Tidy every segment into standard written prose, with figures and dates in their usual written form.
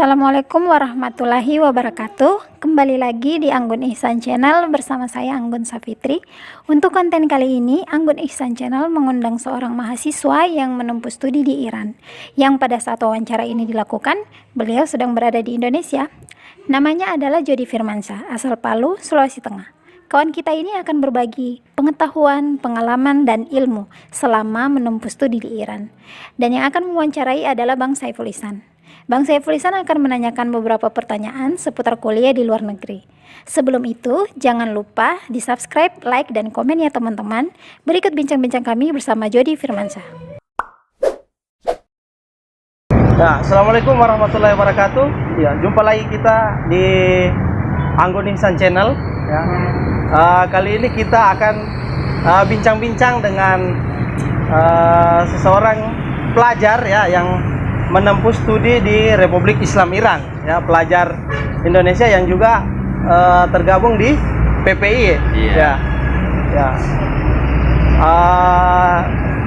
Assalamualaikum warahmatullahi wabarakatuh. Kembali lagi di Anggun Ihsan Channel bersama saya Anggun Safitri. Untuk konten kali ini, Anggun Ihsan Channel mengundang seorang mahasiswa yang menempuh studi di Iran. Yang pada saat wawancara ini dilakukan, beliau sedang berada di Indonesia. Namanya adalah Jody Firmansyah, asal Palu, Sulawesi Tengah. Kawan kita ini akan berbagi pengetahuan, pengalaman, dan ilmu selama menempuh studi di Iran. Dan yang akan mewawancarai adalah Bang Saiful Ihsan. Bang Saiful Ihsan akan menanyakan beberapa pertanyaan seputar kuliah di luar negeri. Sebelum itu, jangan lupa di-subscribe, like, dan komen ya teman-teman. Berikut bincang-bincang kami bersama Jody Firmansyah. Nah, Assalamualaikum warahmatullahi wabarakatuh. Ya, jumpa lagi kita di Anggun Ihsan Channel. Ya. Kali ini kita akan bincang-bincang dengan seseorang pelajar ya yang menempuh studi di Republik Islam Iran, ya, pelajar Indonesia yang juga tergabung di PPI. Iya. Ya.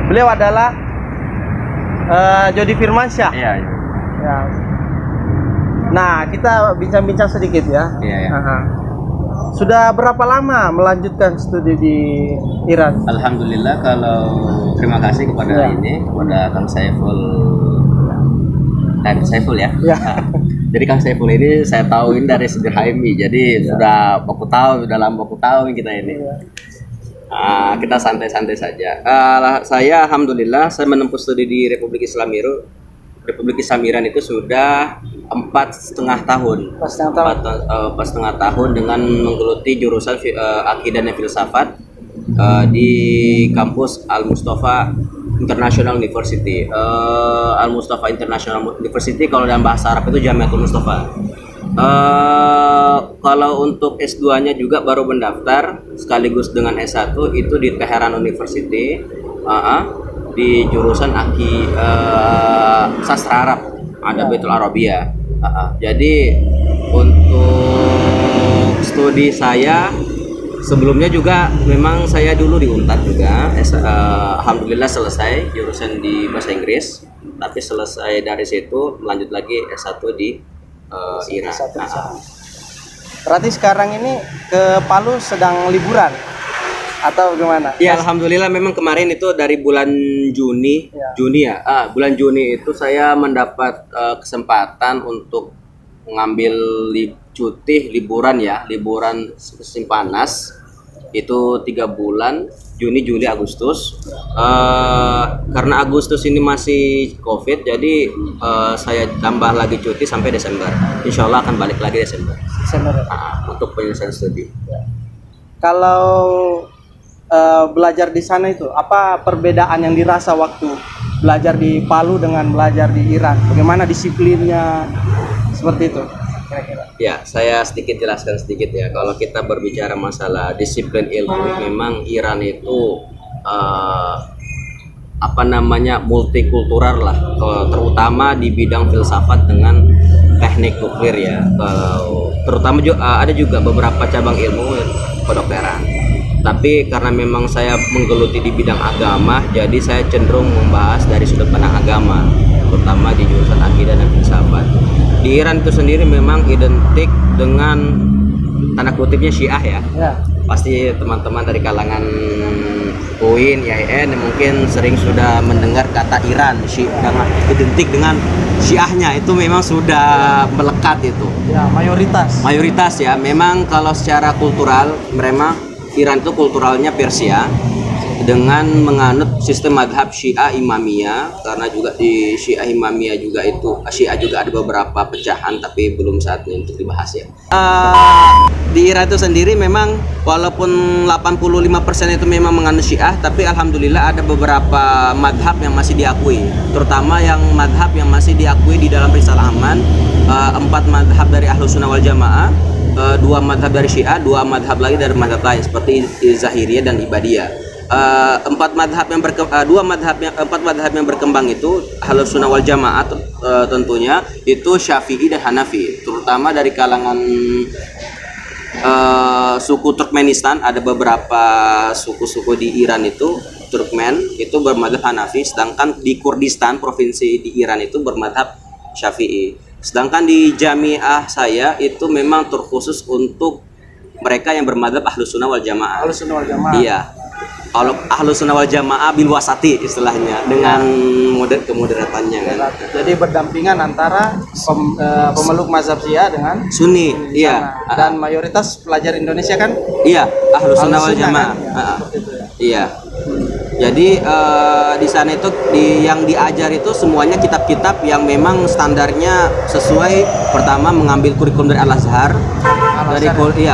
Beliau adalah Jody Firmansyah. Iya. Ya. Nah, kita bincang-bincang sedikit ya. Iya. Sudah berapa lama melanjutkan studi di Iran? Alhamdulillah, kalau terima kasih kepada kepada Kang Saiful ya. Ya. Jadi Kang Saiful ini saya tahuin dari Siti HMI. Jadi sudah lama baku tahu kita ini. Kita santai-santai saja. Saya alhamdulillah saya menempuh studi di Republik Islam Iran itu sudah 4,5 tahun. 4,5 tahun dengan menggeluti jurusan Akidah dan Filsafat di kampus Al Mustafa International University. Al Mustafa International University kalau dalam bahasa Arab itu Jamiatul Mustafa. Kalau untuk S2-nya juga baru mendaftar sekaligus dengan S1 itu di Teheran University, di jurusan Sastra Arab, Adabiyatul Arabiyah. Jadi untuk studi saya sebelumnya juga memang saya dulu di Unpad juga, alhamdulillah selesai jurusan di bahasa Inggris, tapi selesai dari situ lanjut lagi S1 di Iran. Berarti sekarang ini ke Palu sedang liburan atau gimana? Ya, alhamdulillah memang kemarin itu dari bulan Juni, bulan Juni itu saya mendapat kesempatan untuk mengambil cuti liburan musim panas itu 3 bulan, Juni, Juli, Agustus. Karena Agustus ini masih COVID, jadi saya tambah lagi cuti sampai Desember. Insya Allah akan balik lagi Desember. Untuk penyelesaian studi. Kalau belajar di sana itu apa perbedaan yang dirasa waktu belajar di Palu dengan belajar di Iran? Bagaimana disiplinnya seperti itu? Kira-kira. Ya, saya jelaskan sedikit ya. Kalau kita berbicara masalah disiplin ilmu, memang Iran itu multikultural lah, terutama di bidang filsafat dengan teknik nuklir ya. Terutama ada juga beberapa cabang ilmu kedokteran. Tapi karena memang saya menggeluti di bidang agama, jadi saya cenderung membahas dari sudut pandang agama, terutama di jurusan akidah dan filsafat. Di Iran itu sendiri memang identik dengan tanda kutipnya Syiah ya. Pasti teman-teman dari kalangan UIN, IAIN mungkin sering sudah mendengar kata Iran, identik dengan Syiahnya, itu memang sudah melekat itu. Ya, mayoritas ya. Memang kalau secara kultural memang Iran itu kulturalnya Persia dengan menganut sistem madhab Syiah Imamiyah, karena juga di Syiah Imamiyah juga itu Syiah juga ada beberapa pecahan, tapi belum saatnya untuk dibahas ya. Di Iran itu sendiri memang walaupun 85% itu memang menganut Syiah, tapi alhamdulillah ada beberapa madhab yang masih diakui, terutama yang madhab yang masih diakui di dalam Risalah Aman, 4 madhab dari Ahlus Sunnah wal Jamaah, 2 madhab dari Syiah, 2 madhab lagi dari madhab lain seperti Zahiriyah dan Ibadiyah. 4 madhab yang berkembang itu Ahlus Sunnah wal Jamaah tentunya itu Syafi'i dan Hanafi, terutama dari kalangan suku Turkmenistan. Ada beberapa suku-suku di Iran itu Turkmen itu bermadhab Hanafi, sedangkan di Kurdistan provinsi di Iran itu bermadhab Syafi'i. Sedangkan di jamiah saya itu memang terkhusus untuk mereka yang bermadzhab Ahlus Sunnah wal Jamaah. Ahlus Sunnah wal Jamaah. Iya. Kalau Ahlus Sunnah wal Jamaah bil wasati istilahnya, dengan kemoderatannya kan. Jadi berdampingan antara pemeluk mazhab Syiah dengan Sunni, di iya. sana. Dan mayoritas pelajar Indonesia kan Iya, Ahlus Sunnah wal Sunnah Jamaah. kan? Ya, seperti itu ya. Iya. Jadi di sana itu yang diajar itu semuanya kitab-kitab yang memang standarnya sesuai. Pertama mengambil kurikulum dari Al-Azhar, dari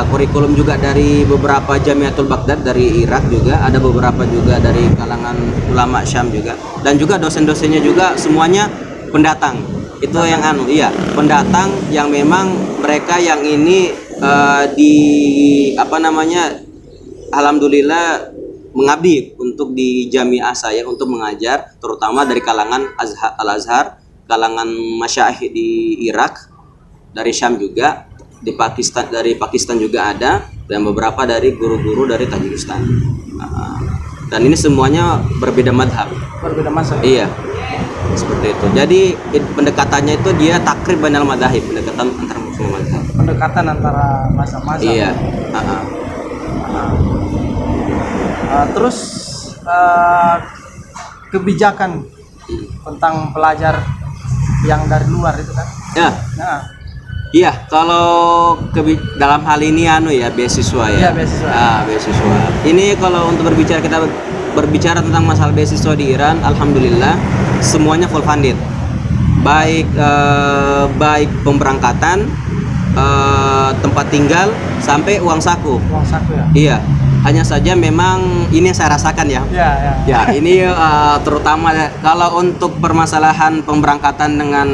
kurikulum juga dari beberapa Jamiatul Baghdad dari Irak juga, ada beberapa juga dari kalangan ulama Syam juga, dan juga dosen-dosennya juga semuanya pendatang. Itu yang pendatang yang memang mereka yang ini alhamdulillah mengabdi untuk di jamiah saya untuk mengajar, terutama dari kalangan Al-Azhar, kalangan masyaikh di Irak, dari Syam juga, dari Pakistan juga ada, dan beberapa dari guru-guru dari Tajikistan. Dan ini semuanya berbeda madhab. berbeda mazhab. Iya, seperti itu. Jadi pendekatannya itu dia takrib bainal madzahib, pendekatan antara semua madhab. Pendekatan antara mazhab-mazhab. Iya. Terus kebijakan tentang pelajar yang dari luar itu kan? Ya. Nah, Iya, kalau dalam hal ini beasiswa ya. Iya, beasiswa. Beasiswa. Ini kalau untuk kita berbicara tentang masalah beasiswa di Iran, alhamdulillah semuanya full funded. Baik pemberangkatan, tempat tinggal, sampai uang saku. uang saku ya. Iya. Hanya saja memang ini yang saya rasakan ya. Iya. Ya, ini terutama kalau untuk permasalahan pemberangkatan dengan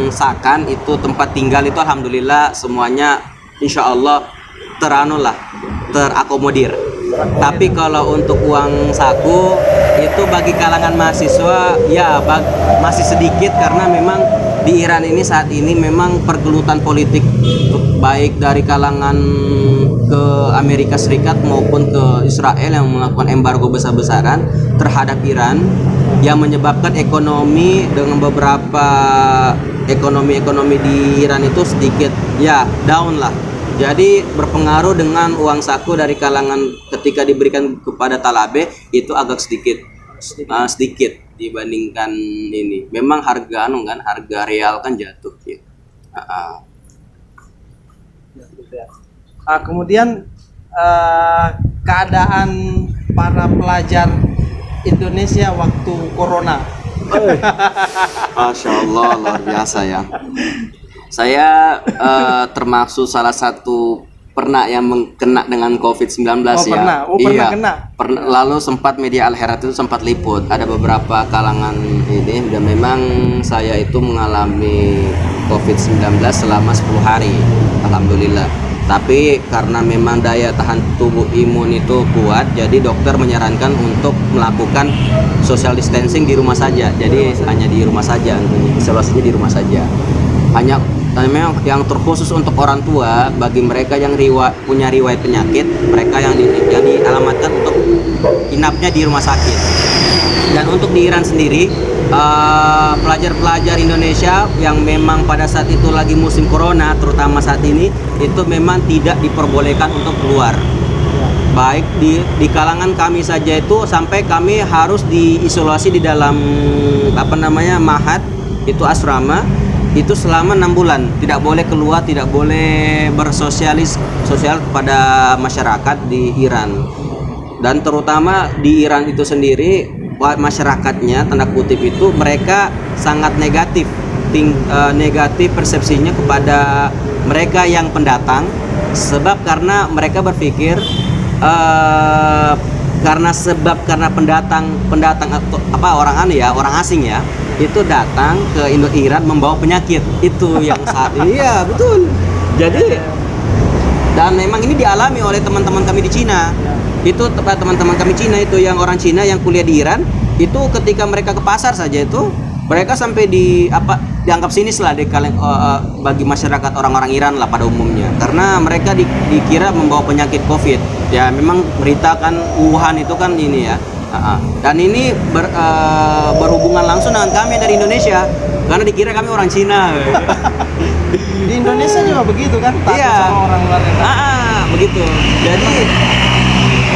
sakan itu tempat tinggal itu alhamdulillah semuanya insya Allah terakomodir. Tapi kalau untuk uang saku itu bagi kalangan mahasiswa masih sedikit, karena memang di Iran ini saat ini memang pergelutan politik baik dari kalangan ke Amerika Serikat maupun ke Israel yang melakukan embargo besar-besaran terhadap Iran, yang menyebabkan ekonomi dengan beberapa ekonomi di Iran itu sedikit down lah. Jadi berpengaruh dengan uang saku dari kalangan ketika diberikan kepada talabe itu agak sedikit dibandingkan ini. Memang harga harga real kan jatuh ya. Kemudian keadaan para pelajar Indonesia waktu corona. Masya Allah, luar biasa ya. Saya termasuk salah satu pernah yang kena dengan COVID-19 ya. Pernah kena. Lalu sempat media Al-Herald itu sempat liput. Ada beberapa kalangan ini, dan memang saya itu mengalami COVID-19 selama 10 hari. Alhamdulillah. Tapi karena memang daya tahan tubuh imun itu kuat, jadi dokter menyarankan untuk melakukan social distancing di rumah saja. Jadi hanya di rumah saja, isolasinya di rumah saja. Hanya memang yang terkhusus untuk orang tua, bagi mereka yang punya riwayat penyakit, mereka yang dialamatkan untuk inapnya di rumah sakit. Dan untuk di Iran sendiri, pelajar-pelajar Indonesia yang memang pada saat itu lagi musim corona, terutama saat ini, itu memang tidak diperbolehkan untuk keluar. Baik di kalangan kami saja itu sampai kami harus diisolasi di dalam mahat, itu asrama, itu selama 6 bulan, tidak boleh keluar, tidak boleh sosial kepada masyarakat di Iran. Dan terutama di Iran itu sendiri, masyarakatnya tanda kutip itu mereka sangat negatif persepsinya kepada mereka yang pendatang, sebab karena mereka berpikir karena pendatang orang asing ya, itu datang ke Iran membawa penyakit itu yang saat ini ya betul. Jadi dan memang ini dialami oleh teman-teman kami di Cina. Itu teman-teman kami Cina itu yang orang Cina yang kuliah di Iran, itu ketika mereka ke pasar saja itu mereka sampai dianggap sinis lah bagi masyarakat orang-orang Iran lah pada umumnya, karena mereka dikira membawa penyakit COVID. Ya memang berita kan Wuhan itu kan ini ya. Dan ini berhubungan langsung dengan kami dari Indonesia. karena dikira kami orang Cina. Di Indonesia juga begitu kan, takut Iya. sama orang luar negeri. Begitu.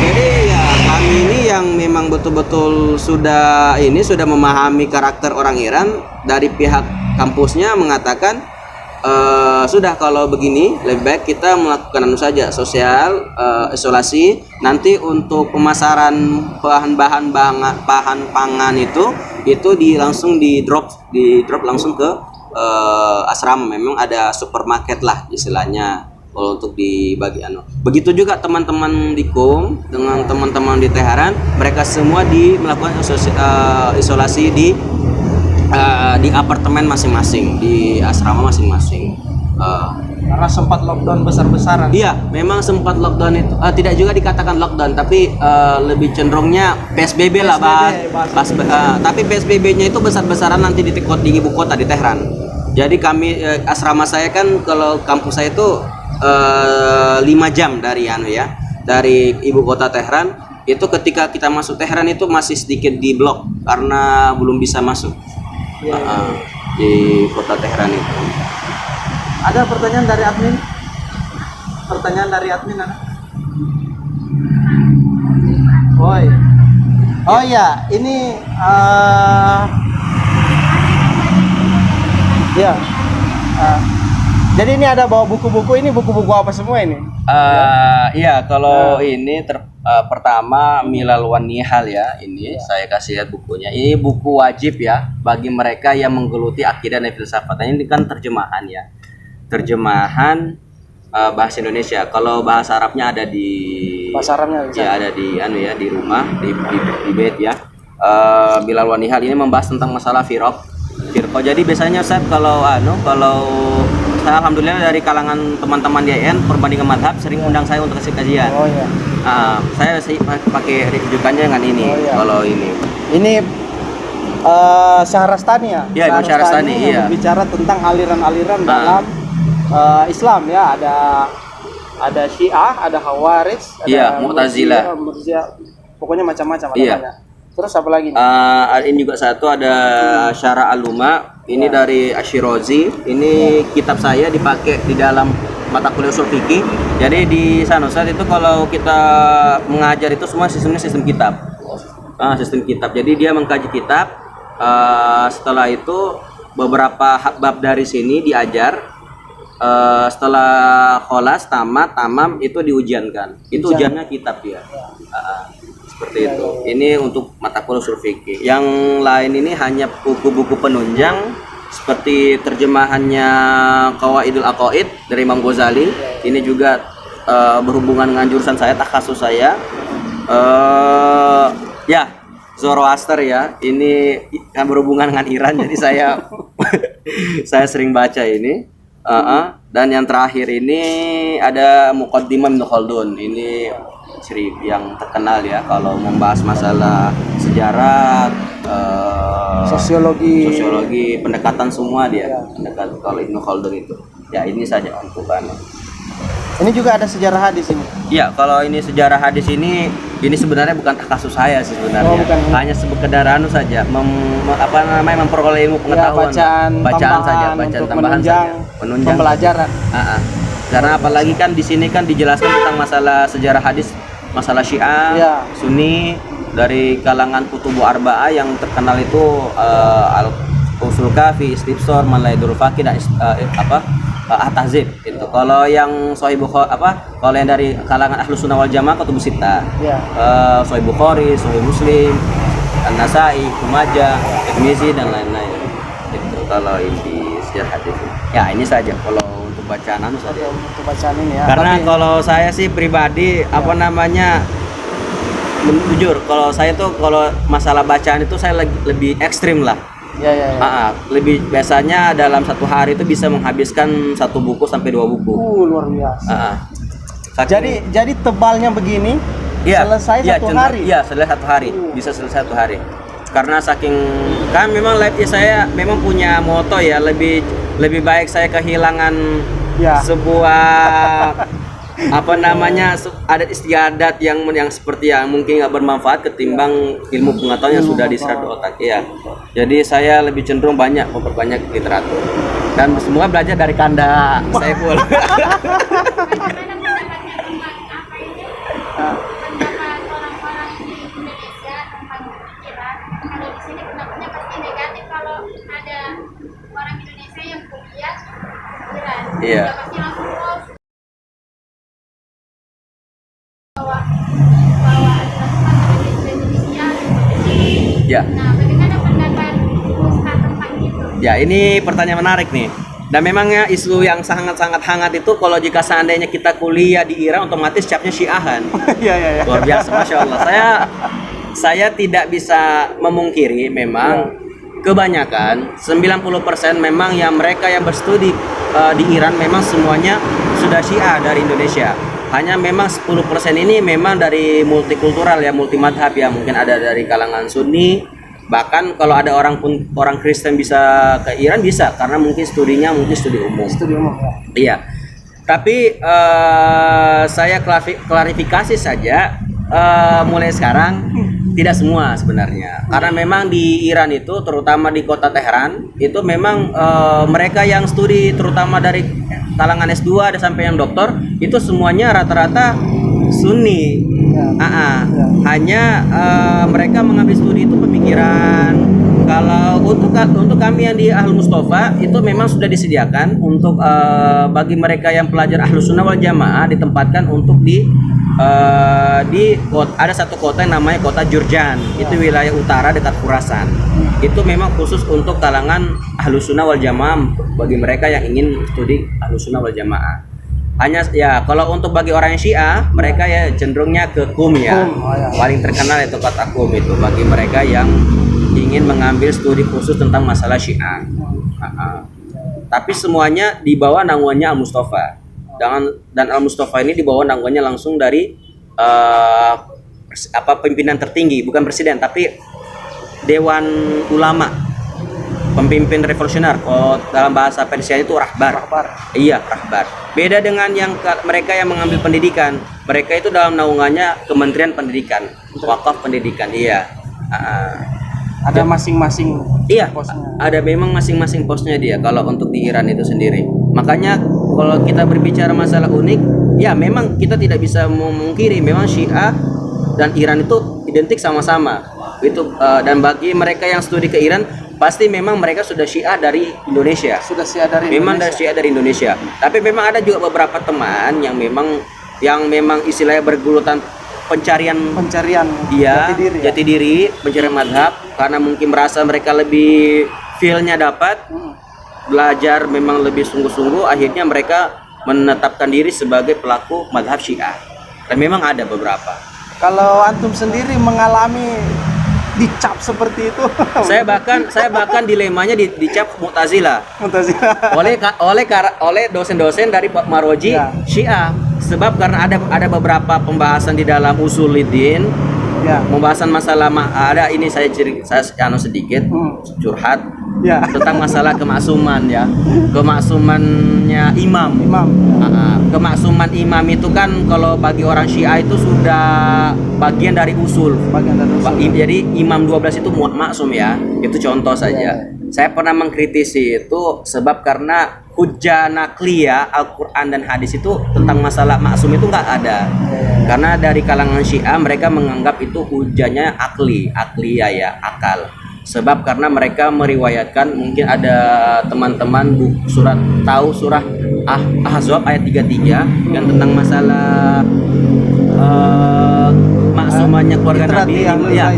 Jadi ya kami ini yang memang betul-betul sudah memahami karakter orang Iran. Dari pihak kampusnya mengatakan sudah, kalau begini lebih baik kita melakukan saja sosial isolasi. Nanti untuk pemasaran bahan pangan itu langsung di drop langsung ke asrama. Memang ada supermarket lah istilahnya kalau untuk dibagi Begitu juga teman-teman di KUM dengan teman-teman di Teheran, mereka semua melakukan isolasi di apartemen masing-masing, di asrama masing-masing. Karena sempat lockdown besar-besaran. Iya, memang sempat lockdown itu. Tidak juga dikatakan lockdown, tapi lebih cenderungnya PSBB lah, tapi PSBB-nya itu besar-besaran nanti di ibu kota di Tehran. Jadi kami asrama saya kan, kalau kampus saya itu 5 jam dari dari ibu kota Tehran. Itu ketika kita masuk Tehran itu masih sedikit di blok karena belum bisa masuk di kota Tehran itu. Ada pertanyaan dari admin? Ada? Oh iya, ini jadi ini ada bawa buku-buku, ini buku-buku apa semua ini? Iya, kalau ini pertama Milal wan Nihal ya, ini saya kasih lihat bukunya. Ini buku wajib ya bagi mereka yang menggeluti akidah dan filsafat. Ini kan terjemahan ya, terjemahan bahasa Indonesia. Kalau bahasa Arabnya ada di Bahasa Arabnya ya, ada di rumah di bed ya. Milal wan Nihal ini membahas tentang masalah firqah. Jadi biasanya Ustaz kalau saya alhamdulillah dari kalangan teman-teman di IAIN perbandingan madhab sering undang saya untuk kasih kajian. Oh iya. Saya sih pakai rujukannya dengan ini. Oh, iya. Kalau ini Syahrastani ya? Iya, Imam Syahrastani, yang iya. berbicara tentang aliran-aliran dalam Islam ya. Ada Syiah, ada Khawarij, ada Iya, Mu'tazilah. Pokoknya macam-macam ada Iya. banyak. Terus apa lagi? Ini juga satu ada Syarah Al-Luma. Ini dari Ash-Shirazi. Ini kitab saya dipakai di dalam mata kuliah usul fikih. Jadi di sana Ustaz itu kalau kita mengajar itu semua sistemnya sistem kitab. Sistem kitab. Jadi dia mengkaji kitab. Setelah itu beberapa bab dari sini diajar. Setelah kholas, tamat, tamam itu diujiankan. Itu ujiannya kitab ya. Seperti itu. Ini untuk mata kuliah usul fikih. Yang lain ini hanya buku-buku penunjang seperti terjemahannya Qawaidul Aqaid dari Imam Ghazali. Ini juga berhubungan dengan jurusan saya, takhasus saya. Ya, Zoroaster ya. Ini yang berhubungan dengan Iran, jadi saya saya sering baca ini. Dan yang terakhir ini ada Muqaddimah Ibnu Khaldun. Ini yang terkenal ya kalau membahas masalah sejarah, sosiologi, pendekatan semua dia. Pendekatan kalau Ibnu Khaldun itu. Ya ini saja untuk Ini juga ada sejarah hadis ini. Iya, kalau ini sejarah hadis ini sebenarnya bukan kasus saya sih sebenarnya. Hanya sekedar saja memperoleh ilmu pengetahuan. Bacaan saja, bacaan tambahan saja. Penunjang pembelajaran. Karena apalagi kan di sini kan dijelaskan tentang masalah sejarah hadis, masalah Syiah, Sunni dari kalangan Kutubu Arba'ah yang terkenal itu Usul Kafi, Istibsar, Manlaidul Faqih dan At-Tahzib itu. Kalau yang Sahih Bukhari kalau yang dari kalangan Ahlus Sunnah wal Jamaah Kutubus Sittah. Sahih Bukhari, Sahih Muslim, An-Nasai, Majah, Tirmizi dan lain-lain. Itu kalau ini sejarah hadis. Ya, ini saja kalau untuk bacaan saja. Untuk bacaan ini ya. Karena kalau saya sih pribadi jujur kalau saya tuh kalau masalah bacaan itu saya lebih ekstrim lah. Lebih biasanya dalam satu hari itu bisa menghabiskan 1 buku sampai 2 buku. Luar biasa. Jadi tebalnya begini. Selesai satu hari. Iya, selesai 1 hari. Bisa selesai 1 hari. Karena saking kan memang saya memang punya moto ya, lebih baik saya kehilangan sebuah apa namanya adat istiadat yang seperti yang mungkin nggak bermanfaat ketimbang ilmu pengetahuan yang sudah diserap di otak ya. Jadi saya lebih cenderung banyak memperbanyak literatur dan semua belajar dari Kanda Saiful. Pendapat orang-orang di Indonesia tentang pikiran, kalau di sini pendapatnya pasti negatif kalau ada orang Indonesia yang kuliah pikiran. Iya. Udah pasti langsung bahwa Indonesia. Ya. Nah, bagaimana pendapat Ustaz tentang itu? Ya, ini pertanyaan menarik nih. Dan memangnya isu yang sangat-sangat hangat itu kalau jika seandainya kita kuliah di Iran otomatis capnya Syiahan. Iya, iya, iya. Luar biasa, Masya Allah. Saya tidak bisa memungkiri memang kebanyakan 90% memang yang mereka yang berstudi di Iran memang semuanya sudah Syiah dari Indonesia. Hanya memang 10% ini memang dari multikultural ya, multi madhab ya, mungkin ada dari kalangan Sunni. Bahkan kalau ada orang Kristen bisa ke Iran bisa karena mungkin studinya mungkin studi umum. Studi umum ya. Iya. Tapi saya klarifikasi saja mulai sekarang tidak semua sebenarnya. Karena memang di Iran itu terutama di kota Teheran itu memang mereka yang studi terutama dari kalangan S2 ada sampai yang doktor itu semuanya rata-rata Sunni. Ya. Hanya mereka mengambil studi itu pemikiran. Kalau untuk kami yang di Ahlul Mustafa itu memang sudah disediakan untuk bagi mereka yang pelajar Ahlus Sunnah wal Jamaah ditempatkan untuk di ada satu kota yang namanya kota Jurjan, itu wilayah utara dekat Khurasan. Itu memang khusus untuk kalangan Ahlus Sunnah wal Jamaah bagi mereka yang ingin studi Ahlus Sunnah wal Jamaah. Hanya ya kalau untuk bagi orang yang Syiah mereka ya cenderungnya ke Qum ya. Paling terkenal itu kota Qum itu bagi mereka yang ingin mengambil studi khusus tentang masalah Syiah. Tapi semuanya di bawah naungannya Al Mustafa. Dan Al Mustafa ini di bawah naungannya langsung dari pimpinan tertinggi, bukan presiden tapi Dewan Ulama, pemimpin revolusioner. Kalau dalam bahasa Persia itu rahbar. Iya, rahbar. Beda dengan yang mereka yang mengambil pendidikan. Mereka itu dalam naungannya Kementerian Pendidikan, Wakaf Pendidikan. Iya. Ada masing-masing Iya, posnya. ada memang masing-masing posnya dia kalau untuk di Iran itu sendiri. Makanya kalau kita berbicara masalah unik, ya memang kita tidak bisa memungkiri memang Syiah dan Iran itu identik sama-sama. Itu dan bagi mereka yang studi ke Iran pasti memang mereka sudah Syiah dari Indonesia. Sudah Syiah dari Memang Indonesia. dari Syiah dari Indonesia. Tapi memang ada juga beberapa teman yang memang istilahnya bergulutan pencarian Iya, jati diri, pencarian madhab karena mungkin merasa mereka lebih feel-nya dapat, belajar memang lebih sungguh-sungguh, akhirnya mereka menetapkan diri sebagai pelaku madhab Syiah. Dan memang ada beberapa. Kalau antum sendiri mengalami dicap seperti itu, Saya bahkan dilemanya dicap Mu'tazilah Mu'tazilah. oleh dosen-dosen dari Pak Marwaji Ya. Syiah. Sebab karena ada beberapa pembahasan di dalam Usuluddin, Ya. pembahasan masalah ada ini saya sedikit curhat Ya. tentang masalah kemaksuman ya, kemaksumannya imam. Kemaksuman imam itu kan kalau bagi orang Syiah itu sudah bagian dari usul. Bagian dari usul. Jadi imam 12 itu maksum ya, itu contoh saja. Saya pernah mengkritisi itu sebab karena hujjah nakliyah Al-Quran dan hadis itu tentang masalah maksum itu nggak ada. Karena dari kalangan Syiah mereka menganggap itu hujjahnya akliyah ya, akal. Sebab karena mereka meriwayatkan, mungkin ada teman-teman tahu surah Ahzab ayat 33 yang tentang masalah maksumannya keluarga Nabi ya.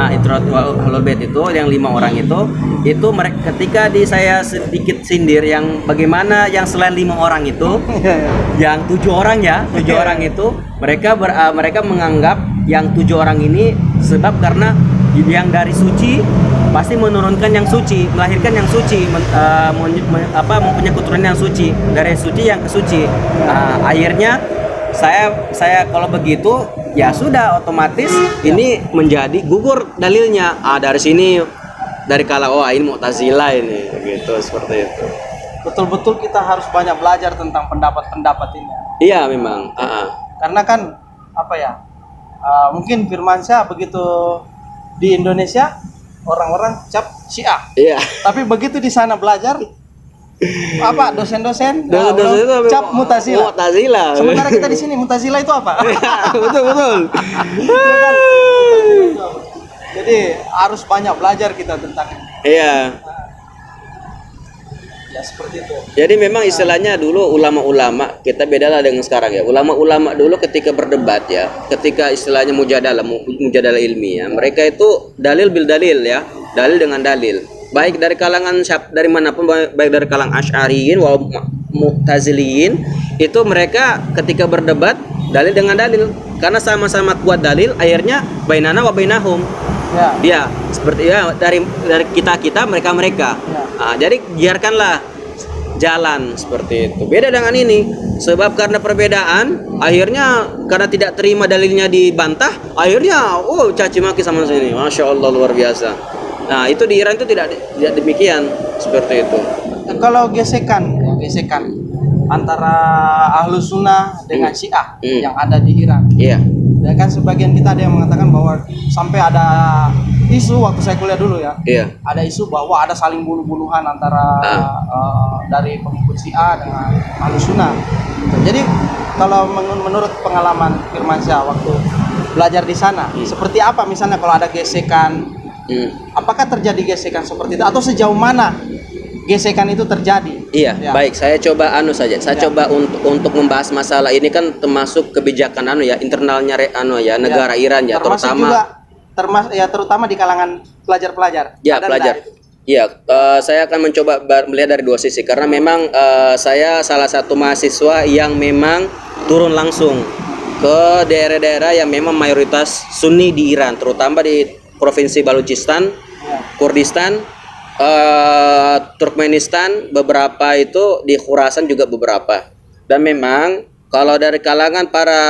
Itrat Ahlul Bait itu yang 5 orang itu mereka ketika saya sedikit sindir yang bagaimana yang selain 5 orang itu yang 7 orang ya, 7 orang itu mereka menganggap yang 7 orang ini sebab karena yang dari suci pasti menurunkan yang suci, melahirkan yang suci, mempunyai keturunan yang suci, dari suci yang ke suci. Akhirnya saya kalau begitu ya sudah otomatis ini menjadi gugur dalilnya. Dari sini dari ini Mu'tazilah ini gitu, seperti itu. Betul-betul kita harus banyak belajar tentang pendapat-pendapat ini. Iya memang. Karena kan apa ya? Mungkin Firmansyah begitu di Indonesia orang-orang cap Syiah. Iya. Tapi begitu di sana belajar apa dosen-dosen Dosen-dosen itu cap Mu'tazilah. Mu'tazilah. Sementara kita di sini Mu'tazilah itu apa? Betul betul. Jadi harus banyak belajar kita tentang ini. Iya. Ya seperti itu. Jadi memang istilahnya dulu ulama-ulama kita beda lah dengan sekarang ya. Ulama-ulama dulu ketika berdebat ya, ketika istilahnya mujadalah ilmiah, mereka itu dalil bil dalil ya, dalil dengan dalil. Baik dari kalangan dari manapun, baik dari kalangan Asy'ariyin wal Mu'taziliyin, itu mereka ketika berdebat dalil dengan dalil. Karena sama-sama kuat dalil, akhirnya bainana wa bainahum. Ya. Ya, seperti ya dari kita mereka. Ya. Nah, jadi biarkanlah jalan seperti itu. Beda dengan ini, sebab karena perbedaan, akhirnya karena tidak terima dalilnya dibantah, akhirnya caci maki sama sini. Masya Allah luar biasa. Nah itu di Iran itu tidak demikian seperti itu. Kalau gesekan antara Ahlus Sunnah dengan Syiah yang ada di Iran. Iya. Ya kan sebagian kita ada yang mengatakan bahwa sampai ada isu waktu saya kuliah dulu ya. Iya. Ada isu bahwa ada saling bunuh-bunuhan antara dari pengikut Syiah dengan Ahlus Sunnah. Jadi kalau menurut pengalaman Firmansyah waktu belajar di sana, seperti apa misalnya kalau ada gesekan? Apakah terjadi gesekan seperti itu atau sejauh mana gesekan itu terjadi? Iya, ya. Baik. Saya coba saja. Saya coba untuk membahas masalah ini kan termasuk kebijakan internalnya negara Iran ya, termasuk terutama di kalangan pelajar-pelajar. Ya, pelajar. Iya, saya akan mencoba melihat dari dua sisi karena memang saya salah satu mahasiswa yang memang turun langsung ke daerah-daerah yang memang mayoritas Sunni di Iran, terutama di Provinsi Balochistan, Kurdistan, Turkmenistan, beberapa itu di Khurasan juga beberapa. Dan memang kalau dari kalangan para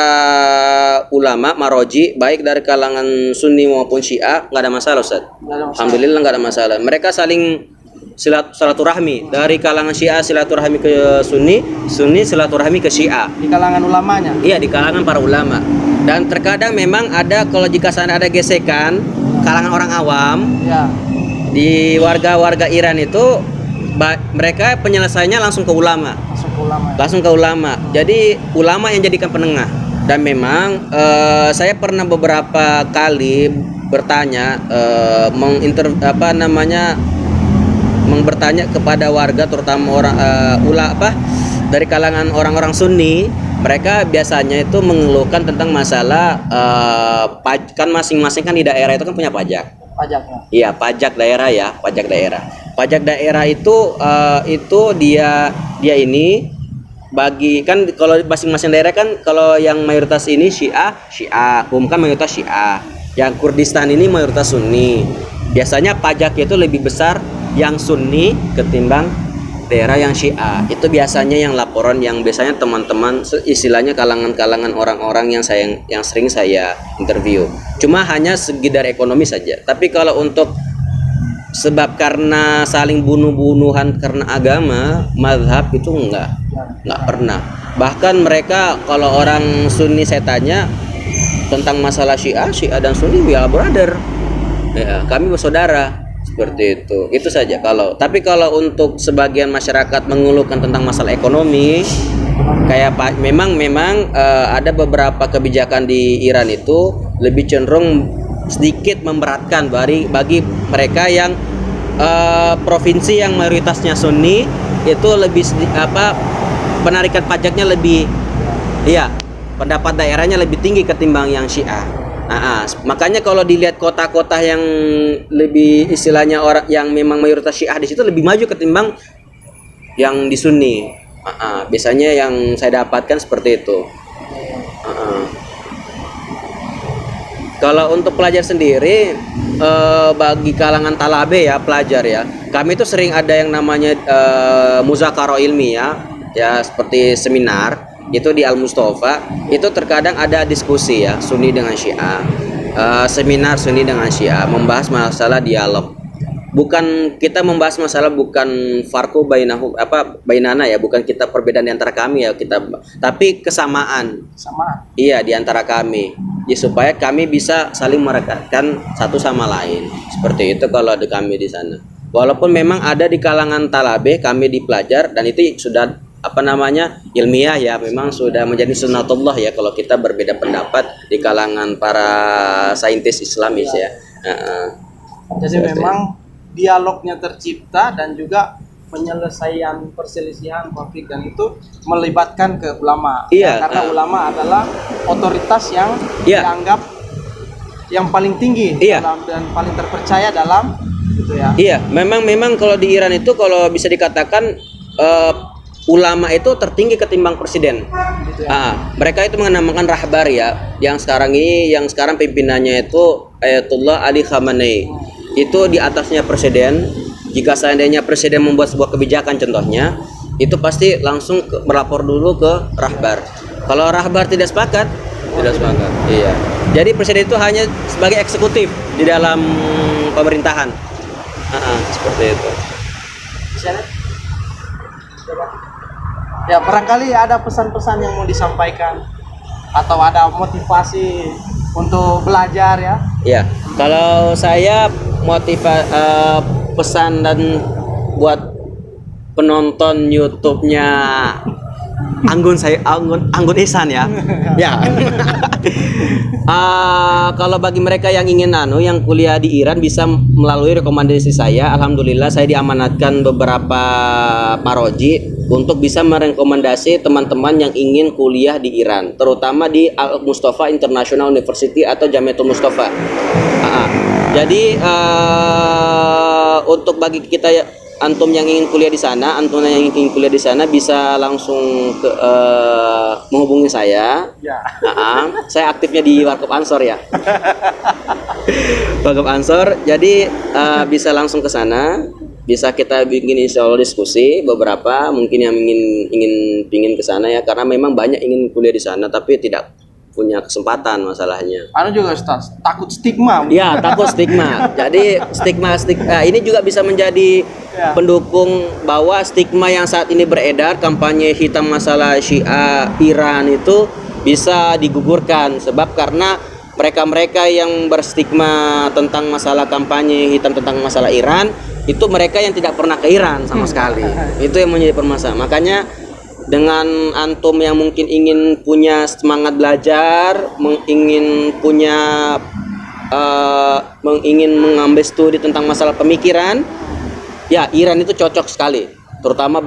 ulama maroji, baik dari kalangan Sunni maupun Syiah, nggak ada masalah, Ustaz. Alhamdulillah nggak ada masalah. Mereka saling silaturahmi, dari kalangan Syiah silaturahmi ke Sunni, Sunni silaturahmi ke Syiah. Di kalangan ulamanya? Iya, di kalangan para ulama. Dan terkadang memang ada, kalau jika sana ada gesekan kalangan orang awam, ya, di warga-warga Iran itu mereka penyelesaiannya langsung ke ulama. Langsung ke ulama. Jadi ulama yang jadikan penengah. Dan memang saya pernah beberapa kali bertanya, bertanya kepada warga, terutama orang dari kalangan orang-orang Sunni. Mereka biasanya itu mengeluhkan tentang masalah kan masing-masing kan di daerah itu kan punya pajak. Pajaknya. Iya, pajak daerah ya, pajak daerah. Pajak daerah itu dia ini bagi kan, kalau masing-masing daerah kan, kalau yang mayoritas ini Syiah, kan mayoritas Syiah. Yang Kurdistan ini mayoritas Sunni. Biasanya pajak itu lebih besar yang Sunni ketimbang daerah yang Syiah. Itu biasanya yang laporan yang biasanya teman-teman istilahnya kalangan-kalangan orang-orang yang sering saya interview. Cuma hanya segi dari ekonomi saja. Tapi kalau untuk sebab karena saling bunuh-bunuhan karena agama, mazhab itu enggak pernah. Bahkan mereka, kalau orang Sunni saya tanya tentang masalah Syiah dan Sunni, ya brother. Ya, kami bersaudara. Seperti itu saja. Tapi kalau untuk sebagian masyarakat mengeluhkan tentang masalah ekonomi, kayak memang ada beberapa kebijakan di Iran itu lebih cenderung sedikit memberatkan bagi mereka yang provinsi yang mayoritasnya Sunni, itu lebih penarikan pajaknya lebih, pendapat daerahnya lebih tinggi ketimbang yang Syiah. Makanya kalau dilihat kota-kota yang lebih istilahnya orang yang memang mayoritas Syiah di situ lebih maju ketimbang yang di Sunni. Biasanya yang saya dapatkan seperti itu. Kalau untuk pelajar sendiri, bagi kalangan talabe ya, pelajar ya, kami itu sering ada yang namanya muzakarah ilmiah ya, seperti seminar. Itu di Al Mustafa, itu terkadang ada diskusi ya, Sunni dengan Syiah, seminar Sunni dengan Syiah, membahas masalah dialog. bukan kita membahas masalah bukan farqu bainahu bainana ya, bukan kita perbedaan di antara kami ya kita, tapi kesamaan. Sama. Iya, di antara kami. Ya supaya kami bisa saling merekatkan satu sama lain. Seperti itu kalau ada kami di sana. Walaupun memang ada di kalangan talabeh kami di pelajar, dan itu sudah ilmiah ya, memang sudah menjadi sunnatullah ya kalau kita berbeda pendapat di kalangan para saintis Islamis ya. Jadi memang dialognya tercipta dan juga penyelesaian perselisihan konflik dan itu melibatkan ke ulama. Iya, Ya, karena ulama adalah otoritas yang dianggap yang paling tinggi dan paling terpercaya dalam gitu ya. Iya, memang kalau di Iran itu kalau bisa dikatakan ulama itu tertinggi ketimbang presiden. Gitu ya. Mereka itu menamakan rahbar ya, yang sekarang pimpinannya itu Ayatullah Ali Khamenei. Itu di atasnya presiden. Jika seandainya presiden membuat sebuah kebijakan contohnya, itu pasti langsung melapor dulu ke rahbar. Kalau rahbar tidak sepakat. Iya. Jadi presiden itu hanya sebagai eksekutif di dalam pemerintahan. Seperti itu. Ya, barangkali ada pesan-pesan yang mau disampaikan atau ada motivasi untuk belajar ya. Ya, kalau saya pesan dan buat penonton YouTube-nya Anggun Ihsan ya. Ya. Kalau bagi mereka yang ingin yang kuliah di Iran bisa melalui rekomendasi saya. Alhamdulillah saya diamanatkan beberapa paroji untuk bisa merekomendasi teman-teman yang ingin kuliah di Iran, terutama di Al Mustafa International University atau Jamiatul Mustafa. Jadi untuk bagi kita antum yang ingin kuliah di sana, bisa langsung menghubungi saya. Ya. Saya aktifnya di Warkop Ansor ya. Warkop Ansor. Jadi bisa langsung ke sana. Bisa kita bikin insya Allah diskusi beberapa mungkin yang ingin ke sana ya, karena memang banyak ingin kuliah di sana tapi tidak punya kesempatan masalahnya. Juga Ustaz, takut stigma. Ya, takut stigma. Jadi stigma ini juga bisa menjadi pendukung bahwa stigma yang saat ini beredar, kampanye hitam masalah Syiah Iran itu bisa digugurkan, sebab karena mereka-mereka yang berstigma tentang masalah kampanye hitam tentang masalah Iran itu mereka yang tidak pernah ke Iran sama sekali. Itu yang menjadi permasalahan. Makanya dengan antum yang mungkin ingin punya semangat belajar, ingin mengambil studi tentang masalah pemikiran, ya Iran itu cocok sekali, terutama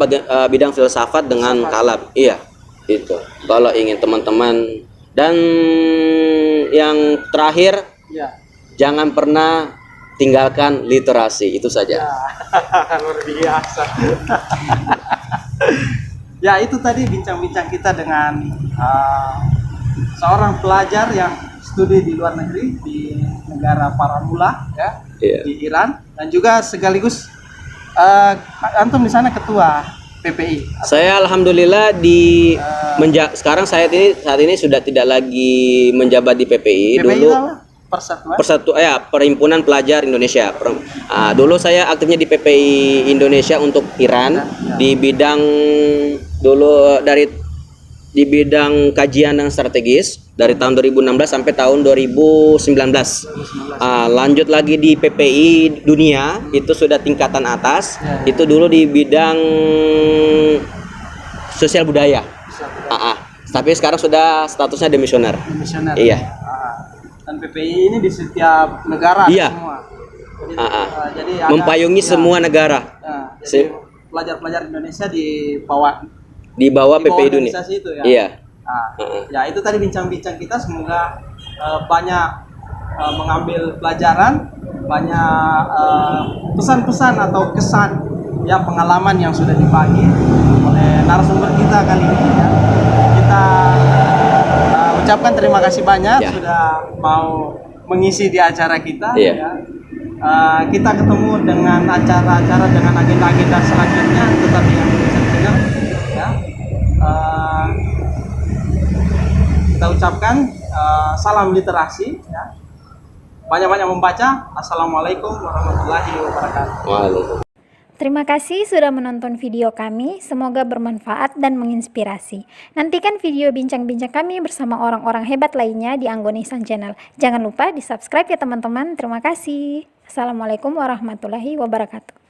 bidang filsafat dengan kalam. Iya, itu. Kalau ingin teman-teman, dan yang terakhir, jangan pernah tinggalkan literasi, itu saja. Luar biasa. Ya, itu tadi bincang-bincang kita dengan seorang pelajar yang studi di luar negeri di negara Paramula ya, di Iran, dan juga sekaligus antum di sana ketua PPI. Saya alhamdulillah sekarang saat ini sudah tidak lagi menjabat di PPI. Dulu Perhimpunan Pelajar Indonesia. Dulu saya aktifnya di PPI Indonesia untuk Iran di bidang di bidang kajian yang strategis dari tahun 2016 sampai tahun 2019. Lanjut lagi di PPI Dunia, itu sudah tingkatan atas. Itu dulu di bidang sosial budaya. Tapi sekarang sudah statusnya demisioner. Iya. Dan PPI ini di setiap negara semua. Jadi mempayungi semua negara. Jadi pelajar-pelajar Indonesia di bawah PPI Dunia. Itu ya. Iya. Ya itu tadi bincang-bincang kita, semoga banyak mengambil pelajaran, banyak pesan-pesan atau kesan ya, pengalaman yang sudah dibagi oleh narasumber kita kali ini ya. Kita ucapkan terima kasih banyak sudah mau mengisi di acara kita ya. Kita ketemu dengan acara-acara dengan agenda-agenda selanjutnya, tetap di Indonesia Channel ya. Kita ucapkan salam literasi ya. banyak-banyak membaca. Assalamualaikum warahmatullahi wabarakatuh. Waalaikumsalam. Terima kasih sudah menonton video kami, semoga bermanfaat dan menginspirasi. Nantikan video bincang-bincang kami bersama orang-orang hebat lainnya di Anggun Ihsan Channel. Jangan lupa di subscribe ya teman-teman, terima kasih. Assalamualaikum warahmatullahi wabarakatuh.